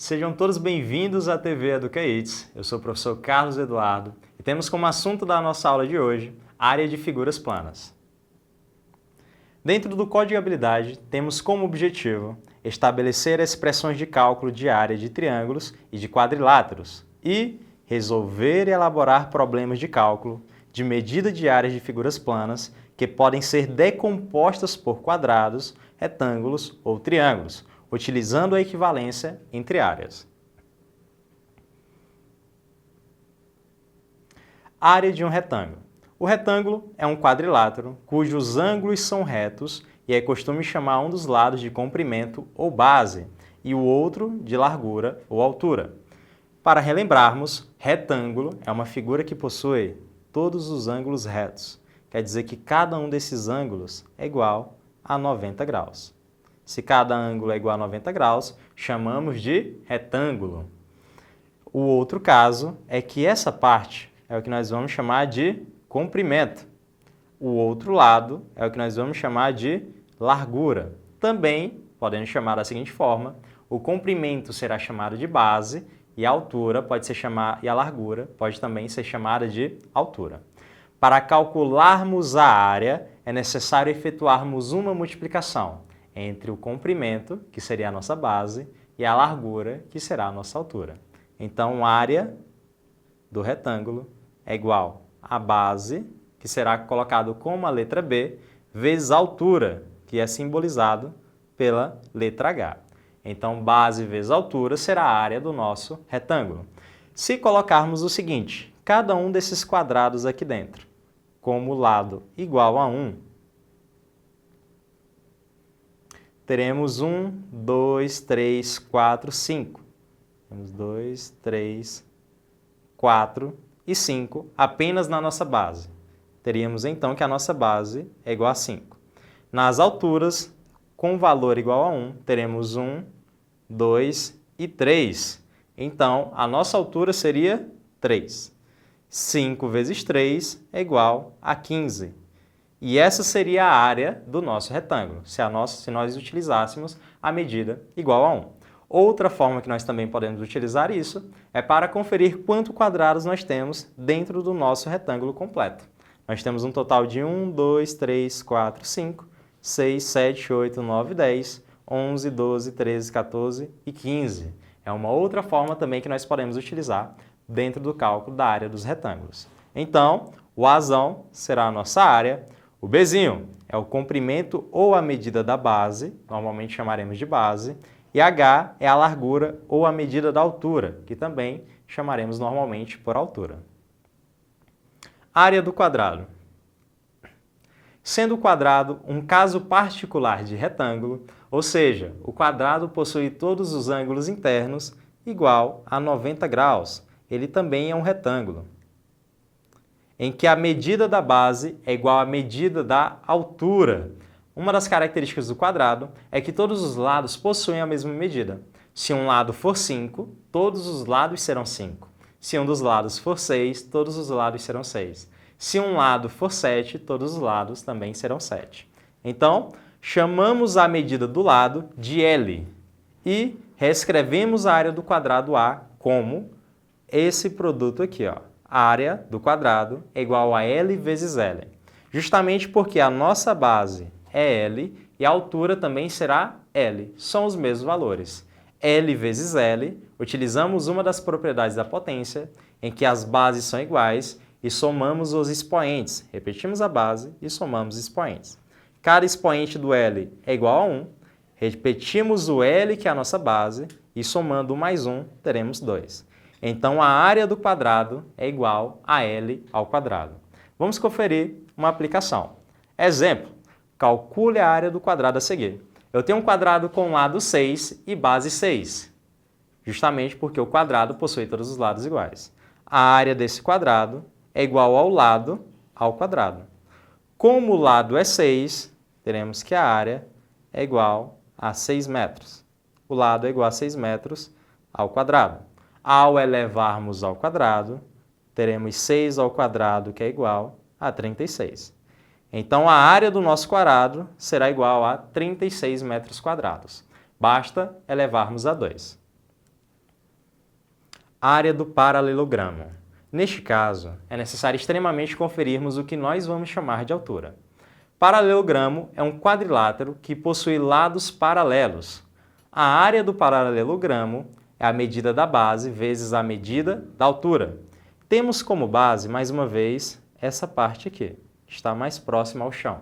Sejam todos bem-vindos à TV EducaITS. Eu sou o professor Carlos Eduardo e temos como assunto da nossa aula de hoje a área de figuras planas. Dentro do Código de Habilidade, temos como objetivo estabelecer expressões de cálculo de área de triângulos e de quadriláteros e resolver e elaborar problemas de cálculo de medida de áreas de figuras planas que podem ser decompostas por quadrados, retângulos ou triângulos, utilizando a equivalência entre áreas. Área de um retângulo. O retângulo é um quadrilátero cujos ângulos são retos e é costume chamar um dos lados de comprimento ou base e o outro de largura ou altura. Para relembrarmos, retângulo é uma figura que possui todos os ângulos retos. Quer dizer que cada um desses ângulos é igual a 90 graus. Se cada ângulo é igual a 90 graus, chamamos de retângulo. O outro caso é que essa parte é o que nós vamos chamar de comprimento. O outro lado é o que nós vamos chamar de largura. Também podemos chamar da seguinte forma: o comprimento será chamado de base e a altura pode ser chamada, e a largura pode também ser chamada de altura. Para calcularmos a área, é necessário efetuarmos uma multiplicação entre o comprimento, que seria a nossa base, e a largura, que será a nossa altura. Então, a área do retângulo é igual a base, que será colocado como a letra B, vezes a altura, que é simbolizado pela letra H. Então, base vezes altura será a área do nosso retângulo. Se colocarmos o seguinte, cada um desses quadrados aqui dentro, como lado igual a 1, teremos 1, 2, 3, 4, 5. Temos 2, 3, 4 e 5 apenas na nossa base. Teríamos então que a nossa base é igual a 5. Nas alturas, com valor igual a 1, teremos 1, 2 e 3. Então, a nossa altura seria 3. 5 vezes 3 é igual a 15. E essa seria a área do nosso retângulo, se nós utilizássemos a medida igual a 1. Outra forma que nós também podemos utilizar isso é para conferir quantos quadrados nós temos dentro do nosso retângulo completo. Nós temos um total de 1, 2, 3, 4, 5, 6, 7, 8, 9, 10, 11, 12, 13, 14 e 15. É uma outra forma também que nós podemos utilizar dentro do cálculo da área dos retângulos. Então, o Azão será a nossa área. O Bzinho é o comprimento ou a medida da base, normalmente chamaremos de base, e H é a largura ou a medida da altura, que também chamaremos normalmente por altura. Área do quadrado. Sendo o quadrado um caso particular de retângulo, ou seja, o quadrado possui todos os ângulos internos igual a 90 graus, ele também é um retângulo, em que a medida da base é igual à medida da altura. Uma das características do quadrado é que todos os lados possuem a mesma medida. Se um lado for 5, todos os lados serão 5. Se um dos lados for 6, todos os lados serão 6. Se um lado for 7, todos os lados também serão 7. Então, chamamos a medida do lado de L e reescrevemos a área do quadrado A como esse produto aqui, ó. A área do quadrado é igual a L vezes L, justamente porque a nossa base é L e a altura também será L, são os mesmos valores. L vezes L, utilizamos uma das propriedades da potência, em que as bases são iguais e somamos os expoentes. Repetimos a base e somamos os expoentes. Cada expoente do L é igual a 1, repetimos o L, que é a nossa base, e somando 1 mais 1, teremos 2. Então, a área do quadrado é igual a L ao quadrado. Vamos conferir uma aplicação. Exemplo, calcule a área do quadrado a seguir. Eu tenho um quadrado com lado 6 e base 6, justamente porque o quadrado possui todos os lados iguais. A área desse quadrado é igual ao lado ao quadrado. Como o lado é 6, teremos que a área é igual a 6 metros. O lado é igual a 6 metros ao quadrado. Ao elevarmos ao quadrado, teremos 6 ao quadrado, que é igual a 36. Então, a área do nosso quadrado será igual a 36 metros quadrados. Basta elevarmos a 2. Área do paralelogramo. Neste caso, é necessário extremamente conferirmos o que nós vamos chamar de altura. Paralelogramo é um quadrilátero que possui lados paralelos. A área do paralelogramo é a medida da base vezes a medida da altura. Temos como base, mais uma vez, essa parte aqui, que está mais próxima ao chão.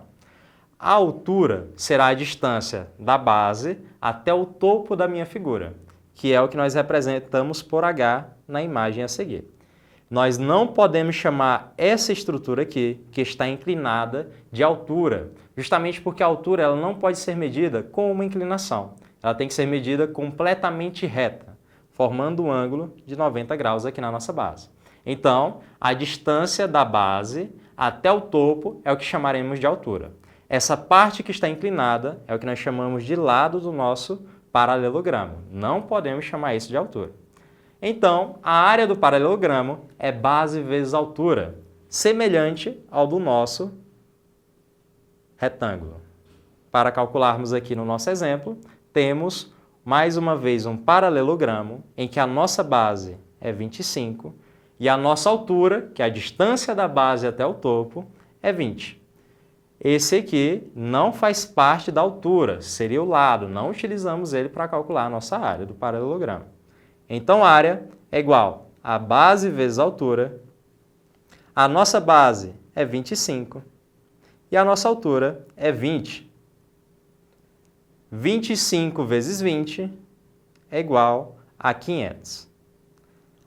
A altura será a distância da base até o topo da minha figura, que é o que nós representamos por H na imagem a seguir. Nós não podemos chamar essa estrutura aqui, que está inclinada, de altura, justamente porque a altura ela não pode ser medida com uma inclinação. Ela tem que ser medida completamente reta, formando um ângulo de 90 graus aqui na nossa base. Então, a distância da base até o topo é o que chamaremos de altura. Essa parte que está inclinada é o que nós chamamos de lado do nosso paralelogramo. Não podemos chamar isso de altura. Então, a área do paralelogramo é base vezes altura, semelhante ao do nosso retângulo. Para calcularmos aqui no nosso exemplo, temos mais uma vez um paralelogramo em que a nossa base é 25 e a nossa altura, que é a distância da base até o topo, é 20. Esse aqui não faz parte da altura, seria o lado, não utilizamos ele para calcular a nossa área do paralelogramo. Então, a área é igual a base vezes a altura, a nossa base é 25 e a nossa altura é 20. 25 vezes 20 é igual a 500.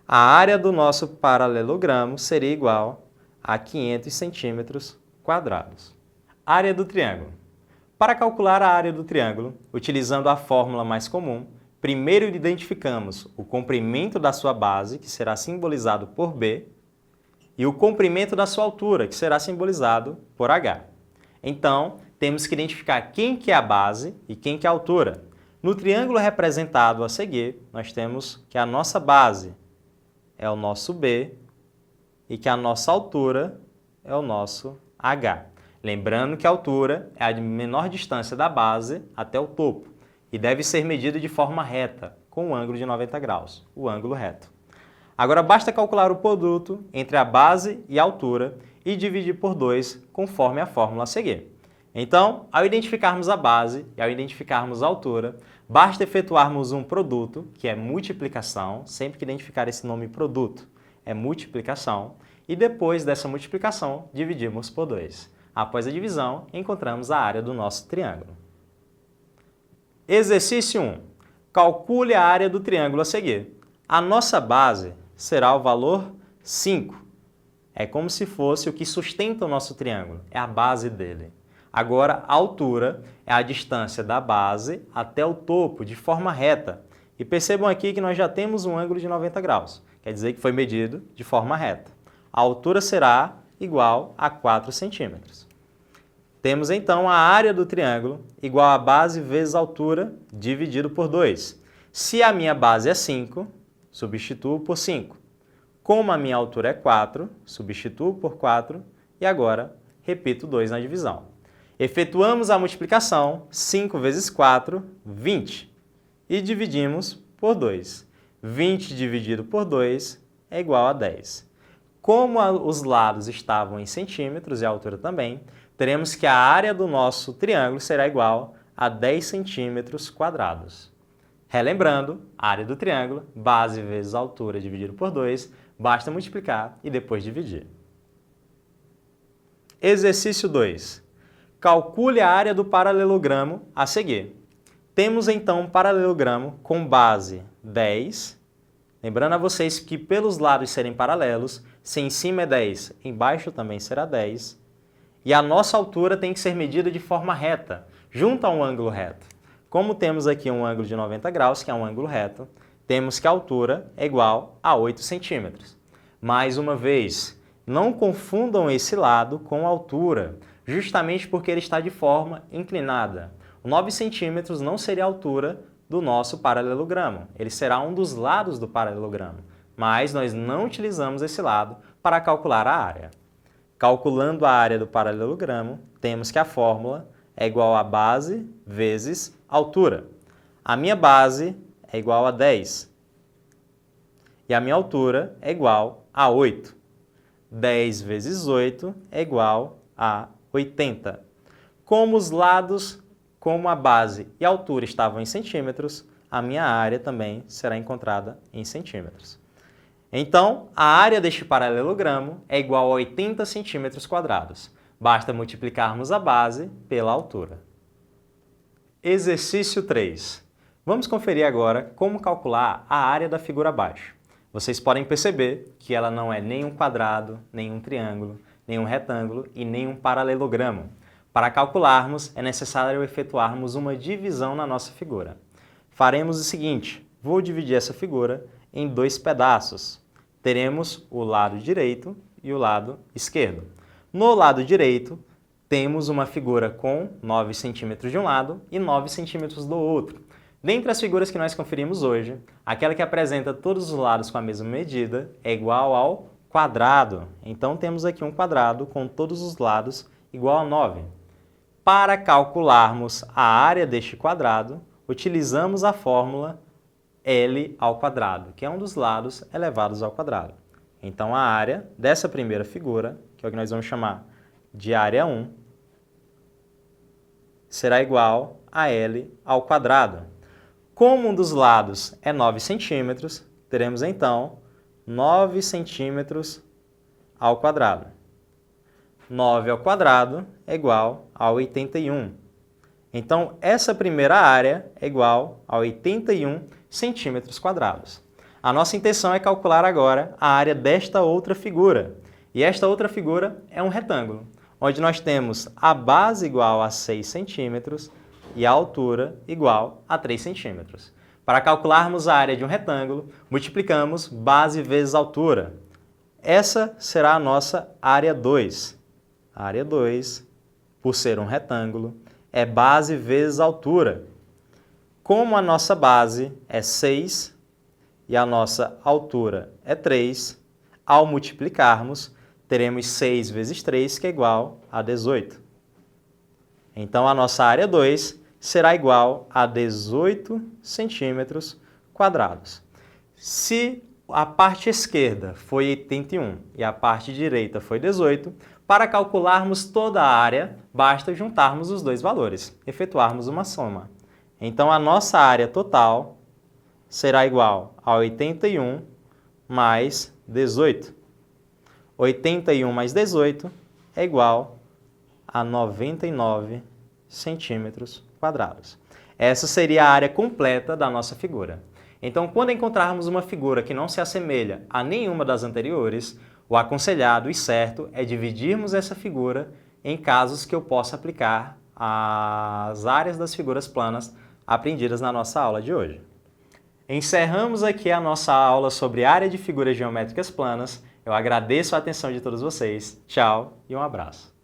A área do nosso paralelogramo seria igual a 500 centímetros quadrados. Área do triângulo. Para calcular a área do triângulo, utilizando a fórmula mais comum, primeiro identificamos o comprimento da sua base, que será simbolizado por B, e o comprimento da sua altura, que será simbolizado por H. Então, temos que identificar quem que é a base e quem que é a altura. No triângulo representado a seguir, nós temos que a nossa base é o nosso B e que a nossa altura é o nosso H. Lembrando que a altura é a menor distância da base até o topo e deve ser medida de forma reta, com um ângulo de 90 graus, o ângulo reto. Agora basta calcular o produto entre a base e a altura e dividir por 2, conforme a fórmula a seguir. Então, ao identificarmos a base e ao identificarmos a altura, basta efetuarmos um produto, que é multiplicação, sempre que identificar esse nome produto, é multiplicação, e depois dessa multiplicação, dividimos por 2. Após a divisão, encontramos a área do nosso triângulo. Exercício 1. Calcule a área do triângulo a seguir. A nossa base será o valor 5. É como se fosse o que sustenta o nosso triângulo, é a base dele. Agora, a altura é a distância da base até o topo, de forma reta. E percebam aqui que nós já temos um ângulo de 90 graus, quer dizer que foi medido de forma reta. A altura será igual a 4 centímetros. Temos então a área do triângulo igual a base vezes a altura dividido por 2. Se a minha base é 5, substituo por 5. Como a minha altura é 4, substituo por 4 e agora repito 2 na divisão. Efetuamos a multiplicação, 5 vezes 4, 20. E dividimos por 2. 20 dividido por 2 é igual a 10. Como os lados estavam em centímetros e a altura também, teremos que a área do nosso triângulo será igual a 10 centímetros quadrados. Relembrando, a área do triângulo, base vezes a altura dividido por 2, basta multiplicar e depois dividir. Exercício 2. Calcule a área do paralelogramo a seguir. Temos então um paralelogramo com base 10. Lembrando a vocês que pelos lados serem paralelos, se em cima é 10, embaixo também será 10. E a nossa altura tem que ser medida de forma reta, junto a um ângulo reto. Como temos aqui um ângulo de 90 graus, que é um ângulo reto, temos que a altura é igual a 8 centímetros. Mais uma vez, não confundam esse lado com a altura, justamente porque ele está de forma inclinada. 9 centímetros não seria a altura do nosso paralelogramo, ele será um dos lados do paralelogramo, mas nós não utilizamos esse lado para calcular a área. Calculando a área do paralelogramo, temos que a fórmula é igual a base vezes altura. A minha base é igual a 10. e a minha altura é igual a 8. 10 vezes 8 é igual a 80. Como a base e a altura estavam em centímetros, a minha área também será encontrada em centímetros. Então, a área deste paralelogramo é igual a 80 centímetros quadrados. Basta multiplicarmos a base pela altura. Exercício 3. Vamos conferir agora como calcular a área da figura abaixo. Vocês podem perceber que ela não é nem um quadrado, nem um triângulo, nem um retângulo e nem um paralelogramo. Para calcularmos, é necessário efetuarmos uma divisão na nossa figura. Faremos o seguinte: vou dividir essa figura em dois pedaços. Teremos o lado direito e o lado esquerdo. No lado direito, temos uma figura com 9 centímetros de um lado e 9 centímetros do outro. Dentre as figuras que nós conferimos hoje, aquela que apresenta todos os lados com a mesma medida é igual ao quadrado. Então, temos aqui um quadrado com todos os lados igual a 9. Para calcularmos a área deste quadrado, utilizamos a fórmula L ao quadrado, que é um dos lados elevados ao quadrado. Então, a área dessa primeira figura, que é o que nós vamos chamar de área 1, será igual a L ao quadrado. Como um dos lados é 9 centímetros, teremos então 9 centímetros ao quadrado. 9 ao quadrado é igual a 81. Então, essa primeira área é igual a 81 centímetros quadrados. A nossa intenção é calcular agora a área desta outra figura. E esta outra figura é um retângulo, onde nós temos a base igual a 6 centímetros e a altura igual a 3 centímetros. Para calcularmos a área de um retângulo, multiplicamos base vezes altura. Essa será a nossa área 2. A área 2, por ser um retângulo, é base vezes altura. Como a nossa base é 6 e a nossa altura é 3, ao multiplicarmos, teremos 6 vezes 3, que é igual a 18. Então, a nossa área 2 será igual a 18 centímetros quadrados. Se a parte esquerda foi 81 e a parte direita foi 18, para calcularmos toda a área, basta juntarmos os dois valores, efetuarmos uma soma. Então, a nossa área total será igual a 81 mais 18. 81 mais 18 é igual a 99 centímetros quadrados. Essa seria a área completa da nossa figura. Então, quando encontrarmos uma figura que não se assemelha a nenhuma das anteriores, o aconselhado e certo é dividirmos essa figura em casos que eu possa aplicar as áreas das figuras planas aprendidas na nossa aula de hoje. Encerramos aqui a nossa aula sobre área de figuras geométricas planas. Eu agradeço a atenção de todos vocês. Tchau e um abraço.